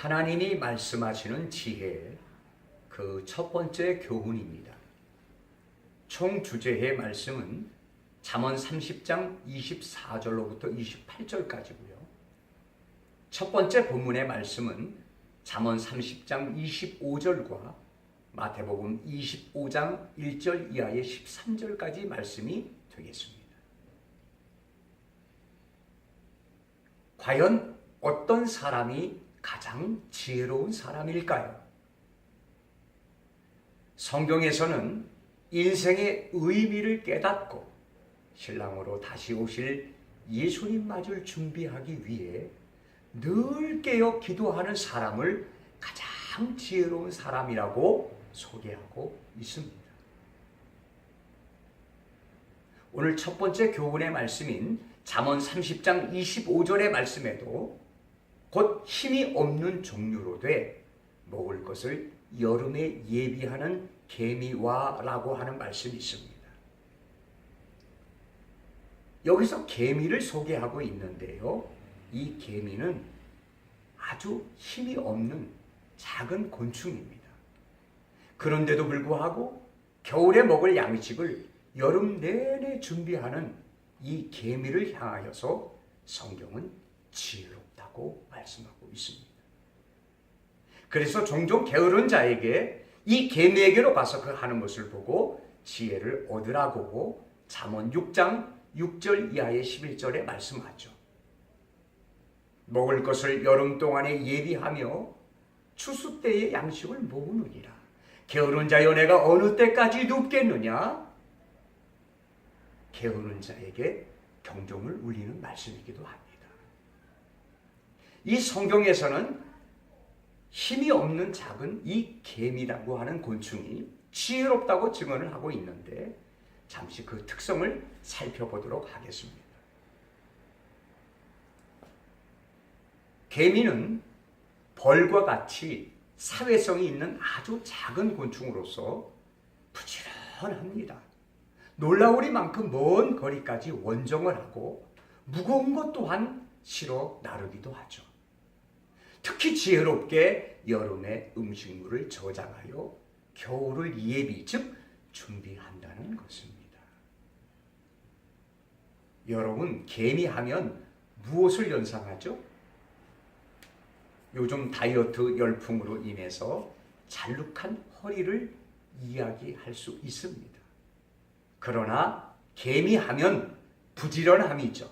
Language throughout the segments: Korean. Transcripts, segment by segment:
하나님이 말씀하시는 지혜, 그 첫 번째 교훈입니다. 총 주제의 말씀은 잠언 30장 24절로부터 28절까지고요. 첫 번째 본문의 말씀은 잠언 30장 25절과 마태복음 25장 1절 이하의 13절까지 말씀이 되겠습니다. 과연 어떤 사람이 가장 지혜로운 사람일까요? 성경에서는 인생의 의미를 깨닫고 신랑으로 다시 오실 예수님 맞을 준비하기 위해 늘 깨어 기도하는 사람을 가장 지혜로운 사람이라고 소개하고 있습니다. 오늘 첫 번째 교훈의 말씀인 잠언 30장 25절의 말씀에도 곧 힘이 없는 종류로 돼 먹을 것을 여름에 예비하는 개미와라고 하는 말씀이 있습니다. 여기서 개미를 소개하고 있는데요. 이 개미는 아주 힘이 없는 작은 곤충입니다. 그런데도 불구하고 겨울에 먹을 양식을 여름 내내 준비하는 이 개미를 향하여서 성경은 지혜롭다고 말씀하고 있습니다. 그래서 종종 게으른 자에게 이 개미에게로 가서 그 하는 것을 보고 지혜를 얻으라고 잠언 6장 6절 이하의 11절에 말씀하죠. 먹을 것을 여름 동안에 예비하며 추수 때의 양식을 모으느니라. 게으른 자여 내가 어느 때까지 눕겠느냐? 게으른 자에게 경종을 울리는 말씀이기도 합니다. 이 성경에서는 힘이 없는 작은 이 개미라고 하는 곤충이 지혜롭다고 증언을 하고 있는데 잠시 그 특성을 살펴보도록 하겠습니다. 개미는 벌과 같이 사회성이 있는 아주 작은 곤충으로서 부지런합니다. 놀라우리만큼 먼 거리까지 원정을 하고 무거운 것 또한 실어 나르기도 하죠. 특히 지혜롭게 여름에 음식물을 저장하여 겨울을 예비, 즉 준비한다는 것입니다. 여러분, 개미하면 무엇을 연상하죠? 요즘 다이어트 열풍으로 인해서 잘룩한 허리를 이야기할 수 있습니다. 그러나 개미하면 부지런함이죠.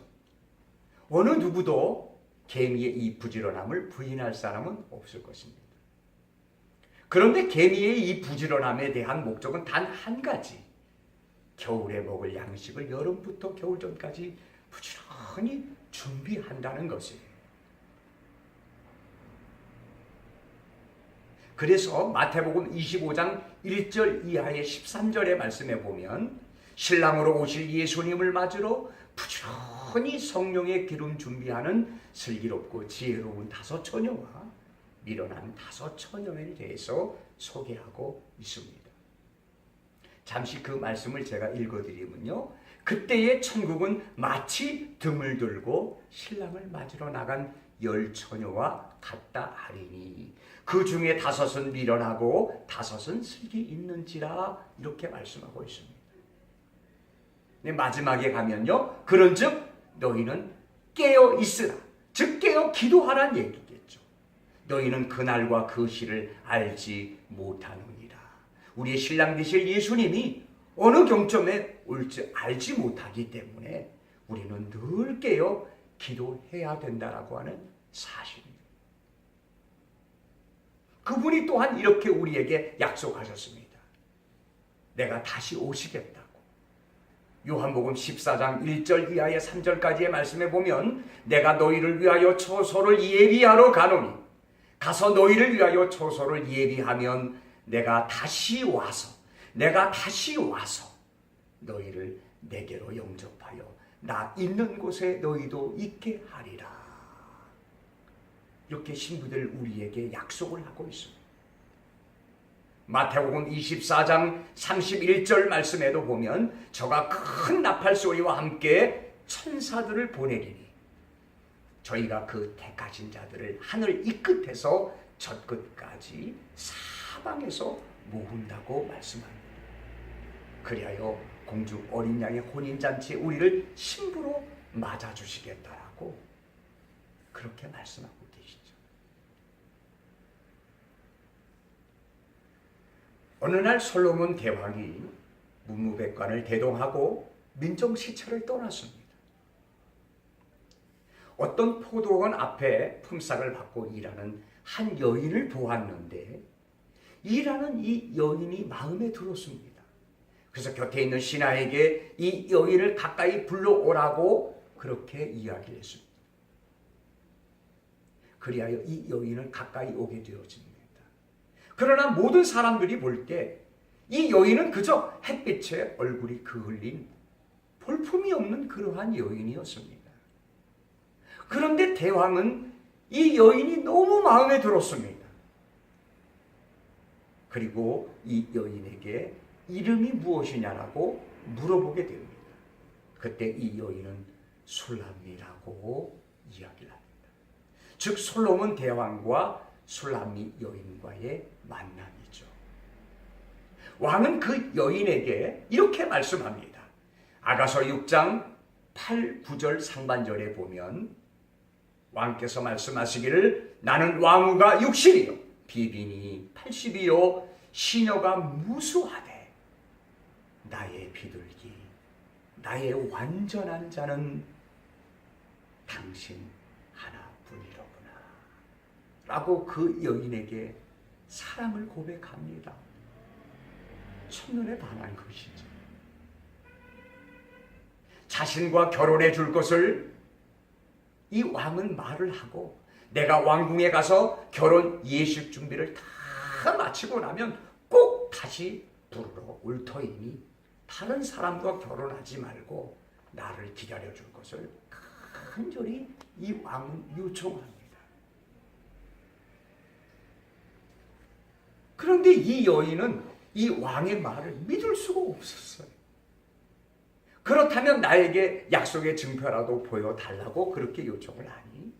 어느 누구도 개미의 이 부지런함을 부인할 사람은 없을 것입니다. 그런데 개미의 이 부지런함에 대한 목적은 단 한 가지. 겨울에 먹을 양식을 여름부터 겨울 전까지 부지런히 준비한다는 것이에요. 그래서 마태복음 25장 1절 이하의 13절의 말씀에 보면 신랑으로 오실 예수님을 맞으러 부지런히 성령의 기름 준비하는 슬기롭고 지혜로운 다섯 처녀와 미련한 다섯 처녀에 대해서 소개하고 있습니다. 잠시 그 말씀을 제가 읽어드리면요. 그때의 천국은 마치 등을 들고 신랑을 맞으러 나간 10처녀와 같다 하리니 그 중에 5은 미련하고 5은 슬기 있는지라 이렇게 말씀하고 있습니다. 네, 마지막에 가면요. 그런즉 너희는 깨어 있으라. 즉 깨어 기도하란 얘기겠죠. 너희는 그날과 그 시를 알지 못하느니라. 우리의 신랑 되실 예수님이 어느 경점에 올지 알지 못하기 때문에 우리는 늘 깨어 기도해야 된다라고 하는 사실입니다. 그분이 또한 이렇게 우리에게 약속하셨습니다. 내가 다시 오시겠다고. 요한복음 14장 1절 이하의 3절까지의 말씀에 보면 내가 너희를 위하여 처소를 예비하러 가노니 가서 너희를 위하여 처소를 예비하면 내가 다시 와서 너희를 내게로 영접하여 나 있는 곳에 너희도 있게 하리라. 이렇게 신부들 우리에게 약속을 하고 있습니다. 마태복음 24장 31절 말씀에도 보면 저가 큰 나팔 소리와 함께 천사들을 보내리니 저희가 그 택하신 자들을 하늘 이 끝에서 저 끝까지 사방에서 모은다고 말씀합니다. 그리하여 공주 어린 양의 혼인잔치에 우리를 신부로 맞아주시겠다라고 그렇게 말씀하고 계시죠. 어느 날 솔로몬 대왕이 문무백관을 대동하고 민정시찰을 떠났습니다. 어떤 포도원 앞에 품삯을 받고 일하는 한 여인을 보았는데 일하는 이 여인이 마음에 들었습니다. 그래서 곁에 있는 신하에게 이 여인을 가까이 불러오라고 그렇게 이야기를 했습니다. 그리하여 이 여인을 가까이 오게 되어집니다. 그러나 모든 사람들이 볼 때 이 여인은 그저 햇빛에 얼굴이 그을린 볼품이 없는 그러한 여인이었습니다. 그런데 대왕은 이 여인이 너무 마음에 들었습니다. 그리고 이 여인에게 이름이 무엇이냐라고 물어보게 됩니다. 그때 이 여인은 술람미라고 이야기를 합니다. 즉 솔로몬 대왕과 술람미 여인과의 만남이죠. 왕은 그 여인에게 이렇게 말씀합니다. 아가서 6장 8, 9절 상반절에 보면 왕께서 말씀하시기를 나는 왕후가 60이요 비빈이 80이요 시녀가 무수하되 나의 비둘기 나의 완전한 자는 당신 하나뿐이로구나 라고 그 여인에게 사랑을 고백합니다. 첫눈에 반한 것이죠. 자신과 결혼해 줄 것을 이 왕은 말을 하고 내가 왕궁에 가서 결혼 예식 준비를 다 마치고 나면 꼭 다시 부르러 올 터이니 다른 사람과 결혼하지 말고 나를 기다려 줄 것을 간절히 이 왕은 요청합니다. 그런데 이 여인은 이 왕의 말을 믿을 수가 없었어요. 그렇다면 나에게 약속의 증표라도 보여달라고 그렇게 요청을 하니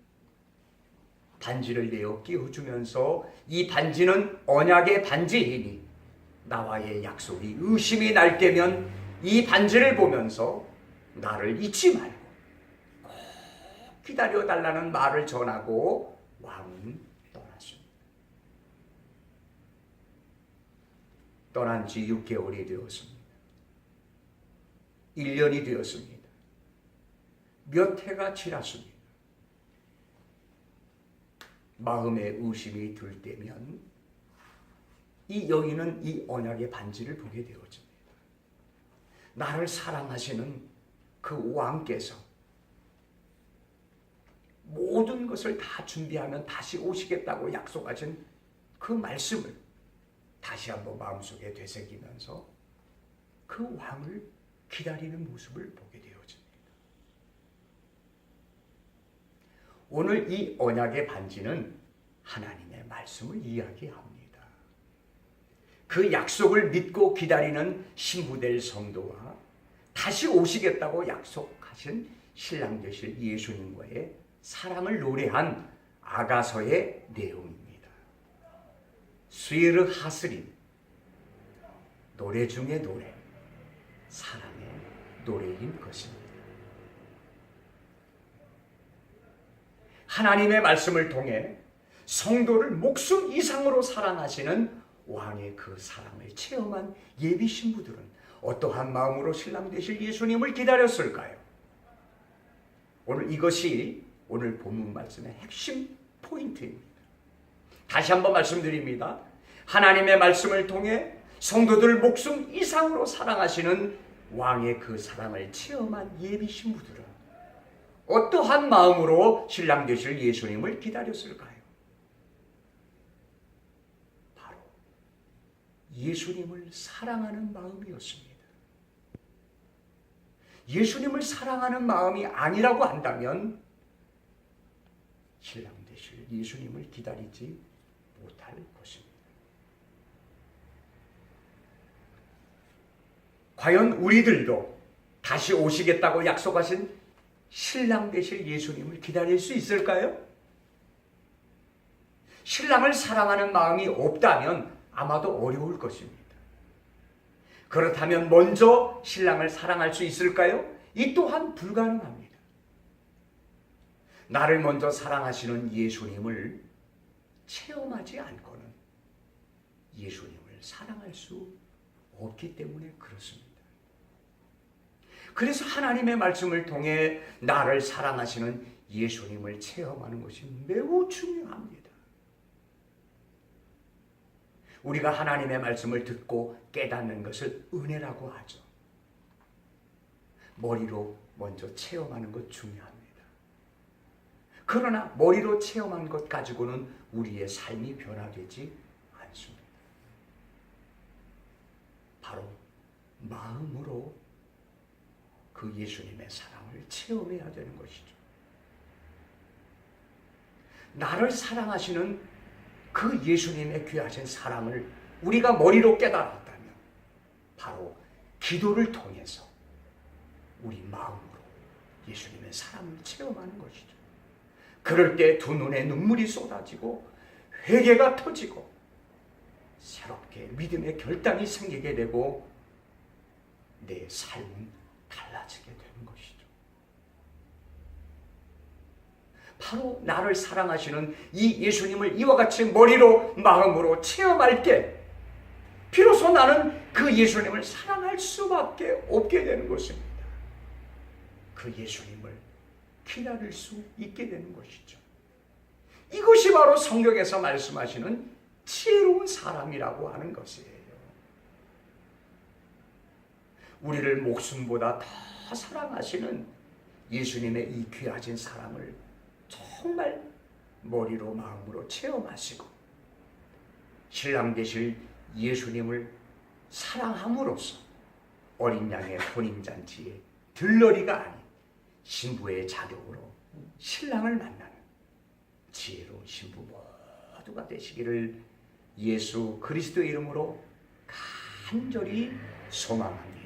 반지를 내어 끼워주면서 이 반지는 언약의 반지이니 나와의 약속이 의심이 날 때면 이 반지를 보면서 나를 잊지 말고 꼭 기다려달라는 말을 전하고 왕은 떠났습니다. 떠난 지 6개월이 되었습니다. 1년이 되었습니다. 몇 해가 지났습니다. 마음에 의심이 들 때면 이 여인은 이 언약의 반지를 보게 되어집니다. 나를 사랑하시는 그 왕께서 모든 것을 다 준비하면 다시 오시겠다고 약속하신 그 말씀을 다시 한번 마음속에 되새기면서 그 왕을 기다리는 모습을 보게 되어집니다. 오늘 이 언약의 반지는 하나님의 말씀을 이야기합니다. 그 약속을 믿고 기다리는 신부될 성도와 다시 오시겠다고 약속하신 신랑 되실 예수님과의 사랑을 노래한 아가서의 내용입니다. 스위르 하스린, 노래 중에 노래, 사랑의 노래인 것입니다. 하나님의 말씀을 통해 성도를 목숨 이상으로 사랑하시는 왕의 그 사랑을 체험한 예비 신부들은 어떠한 마음으로 신랑 되실 예수님을 기다렸을까요? 오늘 이것이 오늘 본문 말씀의 핵심 포인트입니다. 다시 한번 말씀드립니다. 하나님의 말씀을 통해 성도들 목숨 이상으로 사랑하시는 왕의 그 사랑을 체험한 예비 신부들은 어떠한 마음으로 신랑 되실 예수님을 기다렸을까요? 바로 예수님을 사랑하는 마음이었습니다. 예수님을 사랑하는 마음이 아니라고 한다면 신랑 되실 예수님을 기다리지 못할 것입니다. 과연 우리들도 다시 오시겠다고 약속하신 신랑 되실 예수님을 기다릴 수 있을까요? 신랑을 사랑하는 마음이 없다면 아마도 어려울 것입니다. 그렇다면 먼저 신랑을 사랑할 수 있을까요? 이 또한 불가능합니다. 나를 먼저 사랑하시는 예수님을 체험하지 않고는 예수님을 사랑할 수 없기 때문에 그렇습니다. 그래서 하나님의 말씀을 통해 나를 사랑하시는 예수님을 체험하는 것이 매우 중요합니다. 우리가 하나님의 말씀을 듣고 깨닫는 것을 은혜라고 하죠. 머리로 먼저 체험하는 것 중요합니다. 그러나 머리로 체험한 것 가지고는 우리의 삶이 변화되지 않습니다. 바로 마음으로 그 예수님의 사랑을 체험해야 되는 것이죠. 나를 사랑하시는 그 예수님의 귀하신 사랑을 우리가 머리로 깨달았다면 바로 기도를 통해서 우리 마음으로 예수님의 사랑을 체험하는 것이죠. 그럴 때 두 눈에 눈물이 쏟아지고 회개가 터지고 새롭게 믿음의 결단이 생기게 되고 내 삶은 달라지게 되는 것이죠. 바로 나를 사랑하시는 이 예수님을 이와 같이 머리로 마음으로 체험할 때 비로소 나는 그 예수님을 사랑할 수밖에 없게 되는 것입니다. 그 예수님을 기다릴 수 있게 되는 것이죠. 이것이 바로 성경에서 말씀하시는 지혜로운 사람이라고 하는 것이에요. 우리를 목숨보다 더 사랑하시는 예수님의 이 귀하신 사랑을 정말 머리로 마음으로 체험하시고 신랑 되실 예수님을 사랑함으로써 어린 양의 혼인잔치에 들러리가 아닌 신부의 자격으로 신랑을 만나는 지혜로운 신부 모두가 되시기를 예수 그리스도의 이름으로 간절히 소망합니다.